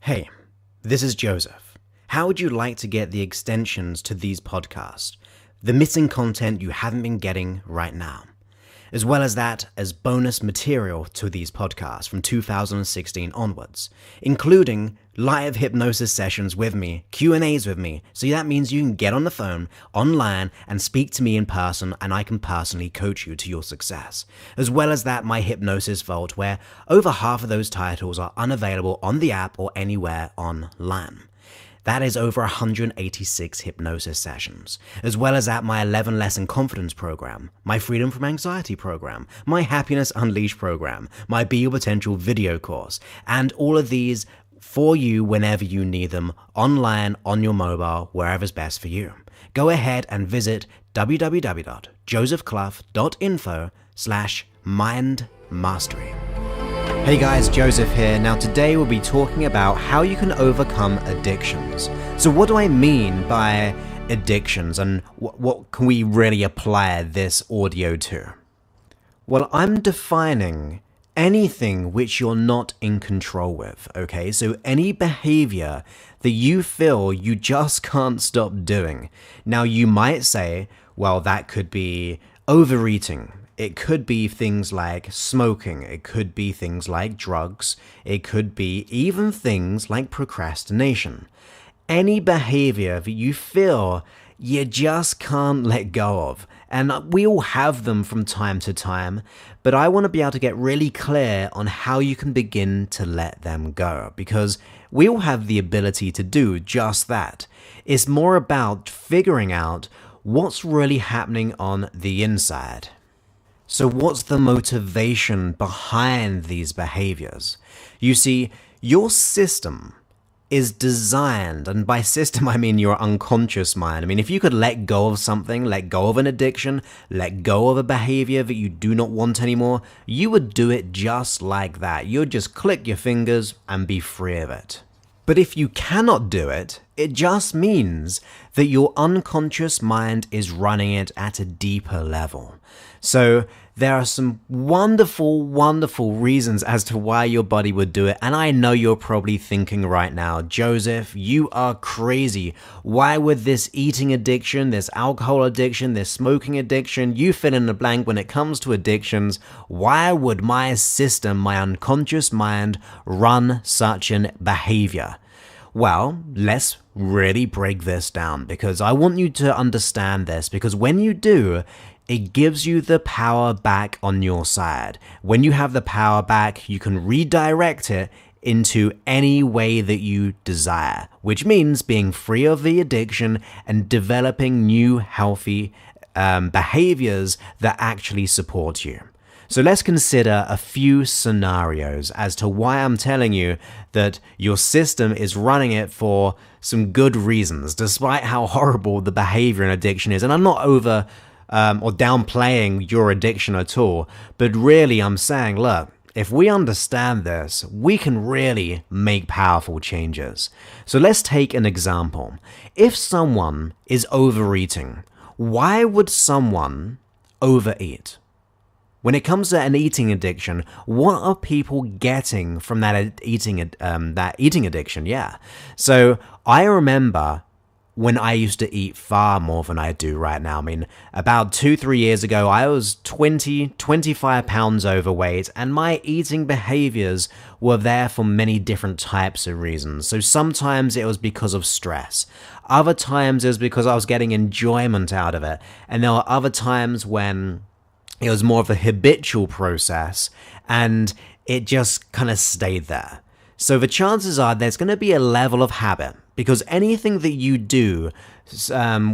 Hey, this is Joseph. How would you like to get the extensions to these podcasts? The missing content you haven't been getting right now. As well as that as bonus material to these podcasts from 2016 onwards, including live hypnosis sessions with me, Q&As with me, so that means you can get on the phone, online, and speak to me in person, and I can personally coach you to your success. As well as that, my hypnosis vault, where over half of those titles are unavailable on the app or anywhere online. That is over 186 hypnosis sessions, as well as at my 11-lesson confidence program, my freedom from anxiety program, my happiness unleashed program, my Be Your Potential video course, and all of these for you whenever you need them, online, on your mobile, wherever's best for you. Go ahead and visit www.josephclough.info/mindmastery. Hey guys, Joseph here. Now today we'll be talking about how you can overcome addictions. So what do I mean by addictions, and what can we really apply this audio to? Well, I'm defining anything which you're not in control with, okay? So any behavior that you feel you just can't stop doing. Now you might say, well, that could be overeating. It could be things like smoking, it could be things like drugs, it could be even things like procrastination. Any behavior that you feel you just can't let go of. And we all have them from time to time, but I want to be able to get really clear on how you can begin to let them go, because we all have the ability to do just that. It's more about figuring out what's really happening on the inside. So what's the motivation behind these behaviors? You see, your system is designed, and by system I mean your unconscious mind. I mean, if you could let go of something, let go of an addiction, let go of a behavior that you do not want anymore, you would do it just like that. You'd just click your fingers and be free of it. But if you cannot do it, it just means that your unconscious mind is running it at a deeper level. So there are some wonderful, wonderful reasons as to why your body would do it. And I know you're probably thinking right now, Joseph, you are crazy. Why would this eating addiction, this alcohol addiction, this smoking addiction, you fill in the blank when it comes to addictions, why would my system, my unconscious mind, run such an behavior? Well, let's really break this down, because I want you to understand this, because when you do, it gives you the power back on your side. When you have the power back, you can redirect it into any way that you desire, which means being free of the addiction and developing new healthy behaviors that actually support you. So let's consider a few scenarios as to why I'm telling you that your system is running it for some good reasons, despite how horrible the behavior and addiction is. And I'm not over or downplaying your addiction at all, but really I'm saying, look, if we understand this, we can really make powerful changes. So let's take an example. If someone is overeating, why would someone overeat? When it comes to an eating addiction, what are people getting from that eating addiction? Yeah. So I remember when I used to eat far more than I do right now. I mean, about 2-3 years ago, I was 25 pounds overweight, and my eating behaviors were there for many different types of reasons. So sometimes it was because of stress. Other times it was because I was getting enjoyment out of it. And there were other times when it was more of a habitual process, and it just kind of stayed there. So the chances are there's going to be a level of habit, because anything that you do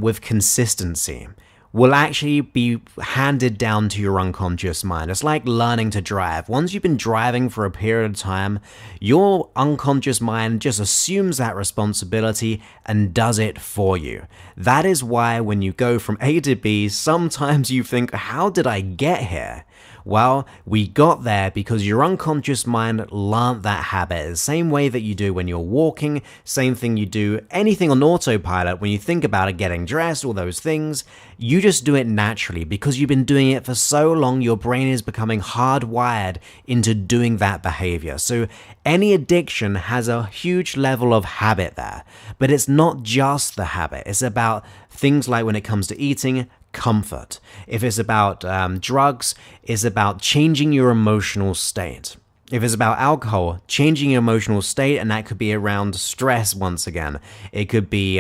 with consistency will actually be handed down to your unconscious mind. It's like learning to drive. Once you've been driving for a period of time, your unconscious mind just assumes that responsibility and does it for you. That is why when you go from A to B, sometimes you think, how did I get here? Well, we got there because your unconscious mind learned that habit. The same way that you do when you're walking, same thing you do anything on autopilot when you think about it, getting dressed, all those things. You just do it naturally because you've been doing it for so long, your brain is becoming hardwired into doing that behavior. So any addiction has a huge level of habit there, but it's not just the habit. It's about things like when it comes to eating, comfort. If it's about drugs, it's about changing your emotional state. If it's about alcohol, changing your emotional state, and that could be around stress once again. It could be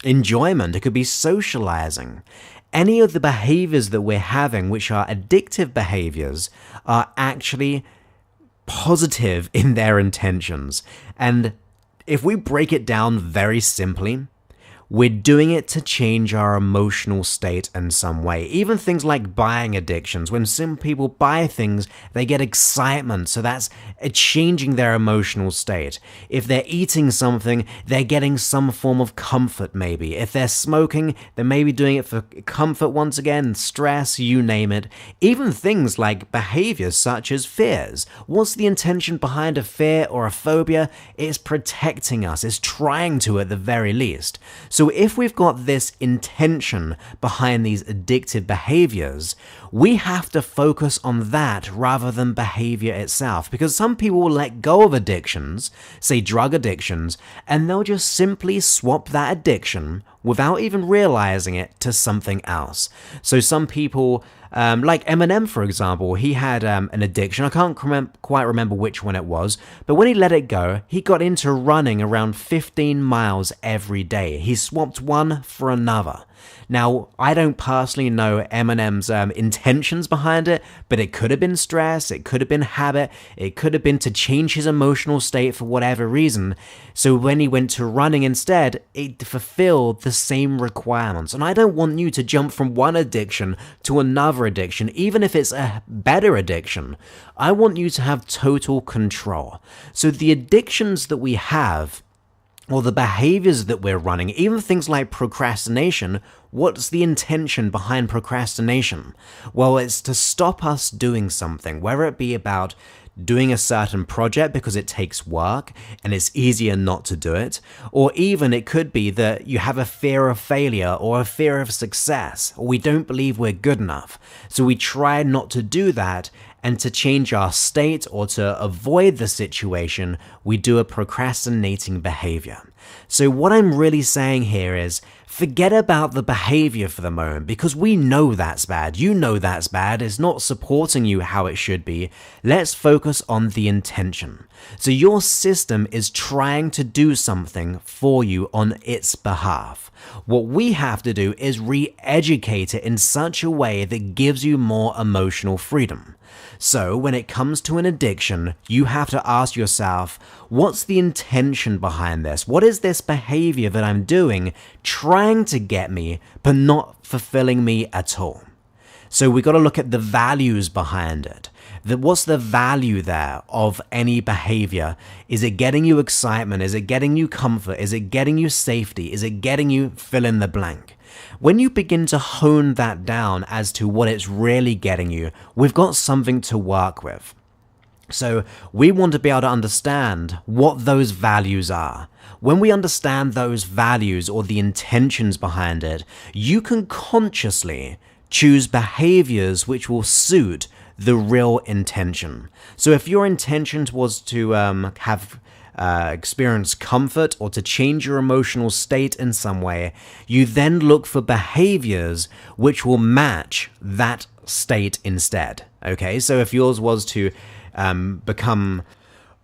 enjoyment. It could be socializing. Any of the behaviors that we're having, which are addictive behaviors, are actually positive in their intentions. And if we break it down very simply, we're doing it to change our emotional state in some way. Even things like buying addictions. When some people buy things, they get excitement. So that's changing their emotional state. If they're eating something, they're getting some form of comfort maybe. If they're smoking, they may be doing it for comfort once again, stress, you name it. Even things like behaviors such as fears. What's the intention behind a fear or a phobia? It's protecting us. It's trying to at the very least. So if we've got this intention behind these addictive behaviors, we have to focus on that rather than behavior itself. Because some people will let go of addictions, say drug addictions, and they'll just simply swap that addiction without even realizing it to something else. So some people, like Eminem, for example, he had an addiction. I can't quite remember which one it was, but when he let it go, he got into running around 15 miles every day. He swapped one for another. Now, I don't personally know Eminem's intentions behind it, but it could have been stress, it could have been habit, it could have been to change his emotional state for whatever reason. So when he went to running instead, it fulfilled the same requirements. And I don't want you to jump from one addiction to another addiction, even if it's a better addiction. I want you to have total control. So the addictions that we have, or the behaviors that we're running, even things like procrastination, what's the intention behind procrastination? Well, it's to stop us doing something, whether it be about doing a certain project because it takes work and it's easier not to do it, or even it could be that you have a fear of failure or a fear of success, or we don't believe we're good enough. So we try not to do that, and to change our state or to avoid the situation, we do a procrastinating behavior. So what I'm really saying here is, forget about the behavior for the moment, because we know that's bad. You know that's bad. It's not supporting you how it should be. Let's focus on the intention. So your system is trying to do something for you on its behalf. What we have to do is re-educate it in such a way that gives you more emotional freedom. So when it comes to an addiction, you have to ask yourself, what's the intention behind this? What is this behavior that I'm doing trying to get me, but not fulfilling me at all? So we got to look at the values behind it. What's the value there of any behavior? Is it getting you excitement? Is it getting you comfort? Is it getting you safety? Is it getting you fill in the blank? When you begin to hone that down as to what it's really getting you, we've got something to work with. So we want to be able to understand what those values are. When we understand those values or the intentions behind it, you can consciously choose behaviors which will suit the real intention. So if your intention was to experience comfort or to change your emotional state in some way, you then look for behaviors which will match that state instead. Okay, so if yours was to become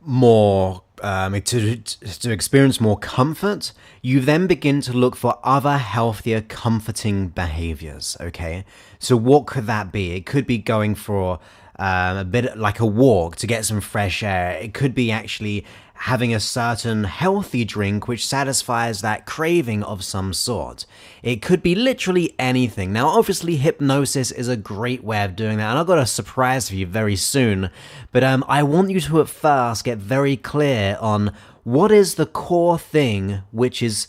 more to experience more comfort, you then begin to look for other healthier, comforting behaviors. Okay, so what could that be? It could be going for a bit like a walk to get some fresh air. It could be actually having a certain healthy drink which satisfies that craving of some sort. It could be literally anything. Now, obviously, hypnosis is a great way of doing that, and I've got a surprise for you very soon. But I want you to at first get very clear on what is the core thing which is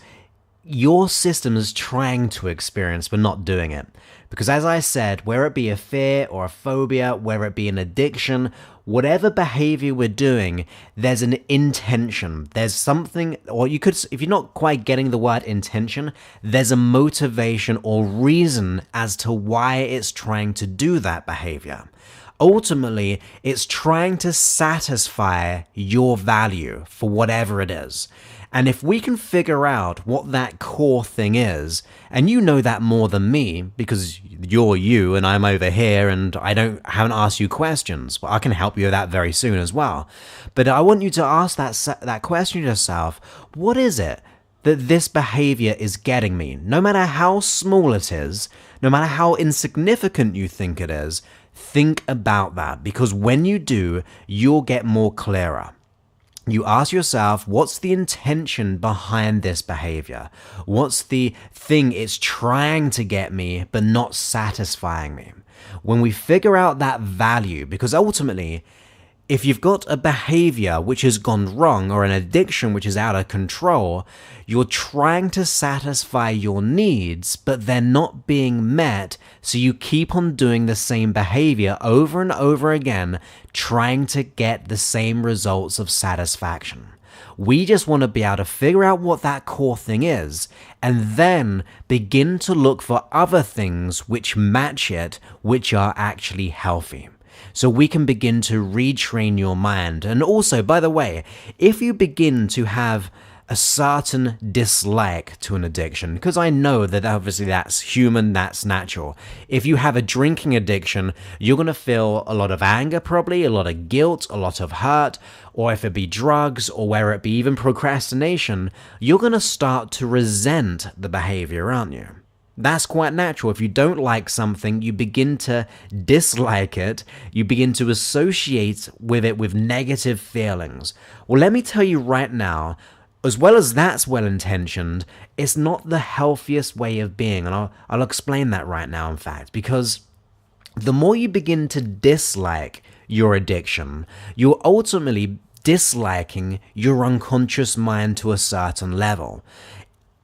your system is trying to experience but not doing it. Because as I said, whether it be a fear or a phobia, whether it be an addiction, whatever behavior we're doing, there's an intention. There's something, or you could, if you're not quite getting the word intention, there's a motivation or reason as to why it's trying to do that behavior. Ultimately, it's trying to satisfy your value for whatever it is. And if we can figure out what that core thing is, and you know that more than me because you're you and I'm over here and haven't asked you questions, but I can help you with that very soon as well. But I want you to ask that question to yourself. What is it that this behavior is getting me? No matter how small it is, no matter how insignificant you think it is, think about that, because when you do, you'll get more clearer. You ask yourself, what's the intention behind this behavior? What's the thing it's trying to get me but not satisfying me? When we figure out that value, because ultimately, if you've got a behavior which has gone wrong or an addiction which is out of control, you're trying to satisfy your needs, but they're not being met, so you keep on doing the same behavior over and over again, trying to get the same results of satisfaction. We just want to be able to figure out what that core thing is, and then begin to look for other things which match it, which are actually healthy. So we can begin to retrain your mind. And also, by the way, if you begin to have a certain dislike to an addiction, because I know that obviously that's human, that's natural. If you have a drinking addiction, you're going to feel a lot of anger, probably a lot of guilt, a lot of hurt, or if it be drugs, or where it be even procrastination, you're going to start to resent the behavior, aren't you? That's quite natural. If you don't like something, you begin to dislike it. You begin to associate with it with negative feelings. Well, let me tell you right now, as well as that's well-intentioned, it's not the healthiest way of being. And I'll explain that right now, in fact, because the more you begin to dislike your addiction, you're ultimately disliking your unconscious mind to a certain level.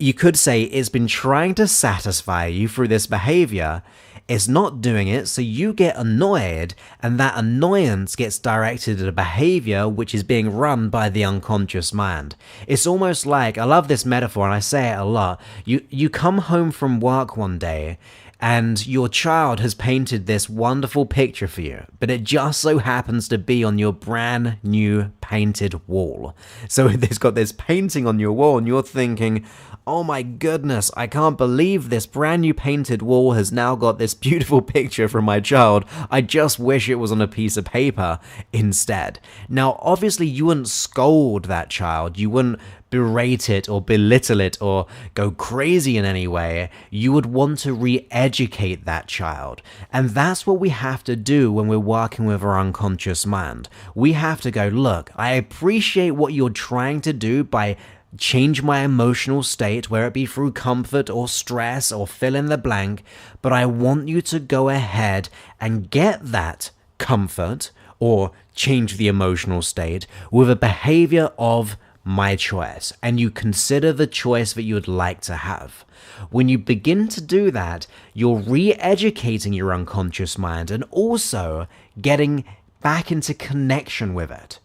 You could say it's been trying to satisfy you through this behavior. It's not doing it, so you get annoyed, and that annoyance gets directed at a behavior which is being run by the unconscious mind. It's almost like, I love this metaphor and I say it a lot, you come home from work one day and your child has painted this wonderful picture for you, but it just so happens to be on your brand new painted wall. So there's got this painting on your wall and you're thinking, oh my goodness, I can't believe this brand new painted wall has now got this beautiful picture from my child. I just wish it was on a piece of paper instead. Now, obviously, you wouldn't scold that child. You wouldn't berate it or belittle it or go crazy in any way. You would want to re-educate that child. And that's what we have to do when we're working with our unconscious mind. We have to go, look, I appreciate what you're trying to do by change my emotional state, whether it be through comfort or stress or fill in the blank, but I want you to go ahead and get that comfort or change the emotional state with a behavior of my choice, and you consider the choice that you would like to have. When you begin to do that, you're re-educating your unconscious mind and also getting back into connection with it.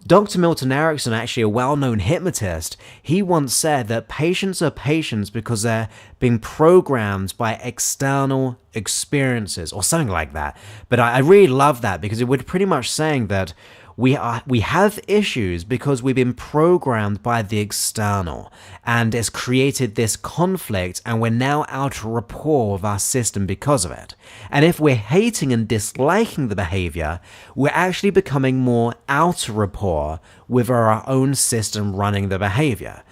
Dr. Milton Erickson, actually a well-known hypnotist, he once said that patients are patients because they're being programmed by external experiences, or something like that. But I really love that because it would pretty much saying that we have issues because we've been programmed by the external, and it's created this conflict, and we're now out of rapport with our system because of it. And if we're hating and disliking the behavior, we're actually becoming more out of rapport with our own system running the behavior.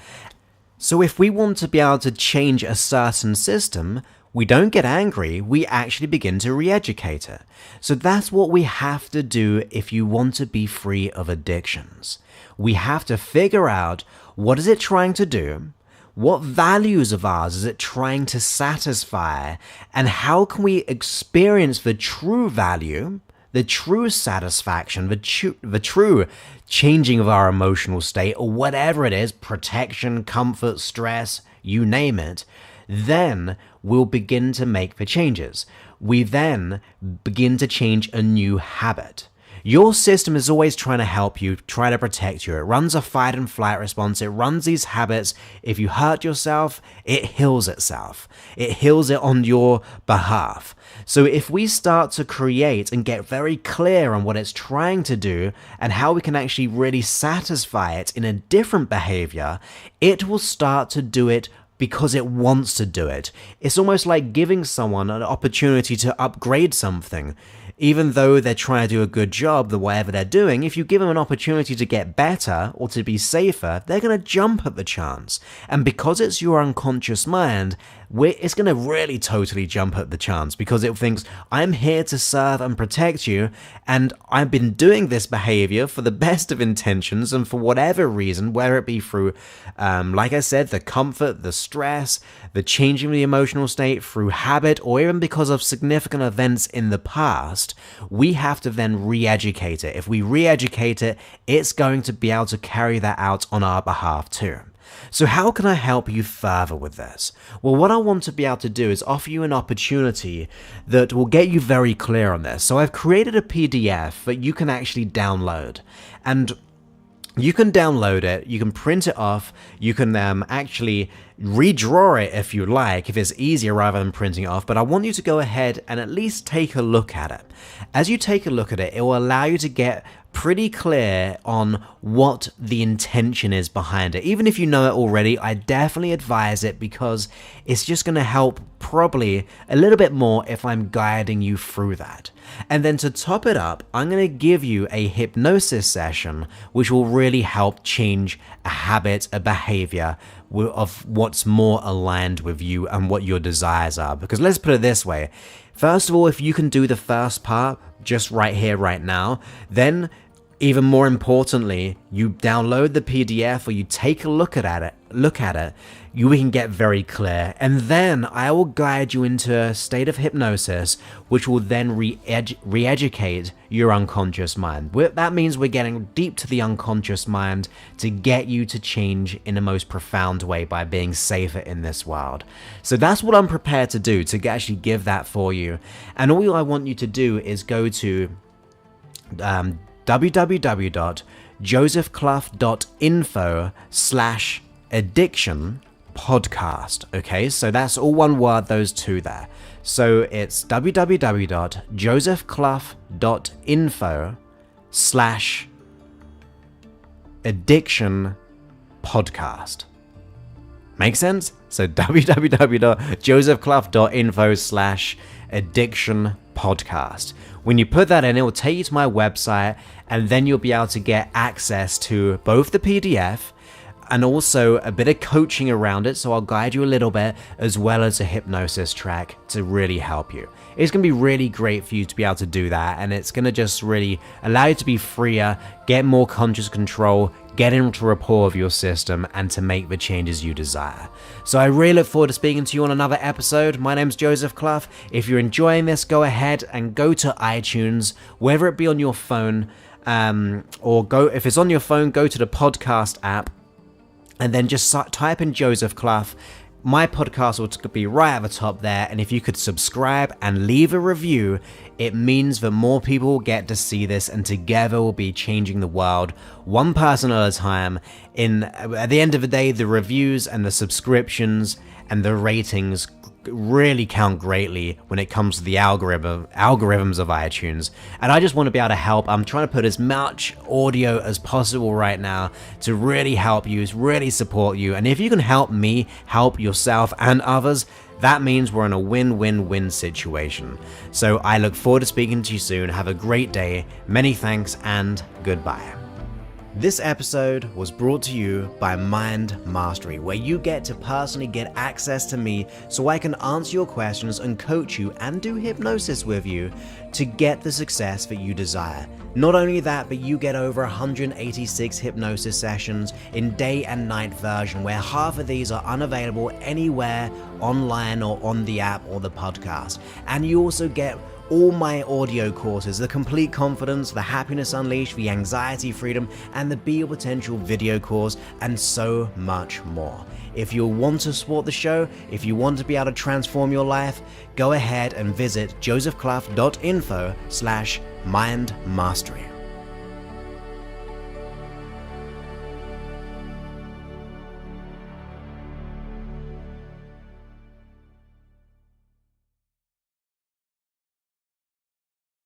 So if we want to be able to change a certain system, we don't get angry, we actually begin to re-educate it. So that's what we have to do if you want to be free of addictions. We have to figure out, what is it trying to do? What values of ours is it trying to satisfy? And how can we experience the true value, the true satisfaction, the true changing of our emotional state, or whatever it is, protection, comfort, stress, you name it, then we'll begin to make the changes. We then begin to change a new habit. Your system is always trying to help you, try to protect you. It runs a fight and flight response. It runs these habits. If you hurt yourself, it heals itself. It heals it on your behalf. So if we start to create and get very clear on what it's trying to do and how we can actually really satisfy it in a different behavior, it will start to do it because it wants to do it. It's almost like giving someone an opportunity to upgrade something. Even though they're trying to do a good job, whatever they're doing, if you give them an opportunity to get better or to be safer, they're going to jump at the chance. And because it's your unconscious mind, it's going to really totally jump at the chance because it thinks, I'm here to serve and protect you, and I've been doing this behavior for the best of intentions and for whatever reason, whether it be through, like I said, the comfort, the stress, the changing of the emotional state through habit, or even because of significant events in the past, we have to then re-educate it. If we re-educate it, it's going to be able to carry that out on our behalf too. So how can I help you further with this? Well, what I want to be able to do is offer you an opportunity that will get you very clear on this. So I've created a PDF that you can actually download, and you can download it, you can print it off, you can actually redraw it if you like, if it's easier rather than printing it off, but I want you to go ahead and at least take a look at it. As you take a look at it, it will allow you to get pretty clear on what the intention is behind it. Even if you know it already, I definitely advise it because it's just going to help probably a little bit more if I'm guiding you through that. And then to top it up, I'm going to give you a hypnosis session which will really help change a habit, a behavior of what's more aligned with you and what your desires are. Because let's put it this way. First of all, if you can do the first part just right here, right now, then even more importantly, you download the PDF or you take a look at it, you can get very clear. And then I will guide you into a state of hypnosis, which will then re-educate your unconscious mind. That means we're getting deep to the unconscious mind to get you to change in the most profound way by being safer in this world. So that's what I'm prepared to do, to actually give that for you. And all I want you to do is go to www.josephclough.info/addiction podcast. Okay, so that's all one word, those two there. So it's www.josephclough.info/addiction podcast. Make sense? So www.josephclough.info/addiction podcast. When you put that in, it will take you to my website, and then you'll be able to get access to both the PDF and also a bit of coaching around it. So I'll guide you a little bit, as well as a hypnosis track to really help you. It's going to be really great for you to be able to do that, and it's going to just really allow you to be freer, get more conscious control, get into rapport with your system, and to make the changes you desire. So I really look forward to speaking to you on another episode. My name's Joseph Clough. If you're enjoying this, go ahead and go to iTunes, whether it be on your phone, if it's on your phone, go to the podcast app, and then just type in Joseph Clough. My podcast will be right at the top there, and if you could subscribe and leave a review, it means that more people will get to see this, and together we'll be changing the world one person at a time. At the end of the day, the reviews and the subscriptions and the ratings really count greatly when it comes to the algorithms of iTunes, and I just want to be able to help. I'm trying to put as much audio as possible right now to really help you, really support you, and if you can help me help yourself and others, that means we're in a win-win-win situation. So I look forward to speaking to you soon. Have a great day. Many thanks and goodbye. This episode was brought to you by Mind Mastery, where you get to personally get access to me so I can answer your questions and coach you and do hypnosis with you to get the success that you desire. Not only that, but you get over 186 hypnosis sessions in day and night version, where half of these are unavailable anywhere online or on the app or the podcast. And you also get all my audio courses, the Complete Confidence, the Happiness Unleashed, the Anxiety Freedom, and the Be Your Potential video course, and so much more. If you want to support the show, if you want to be able to transform your life, go ahead and visit josephclough.info/mindmastery.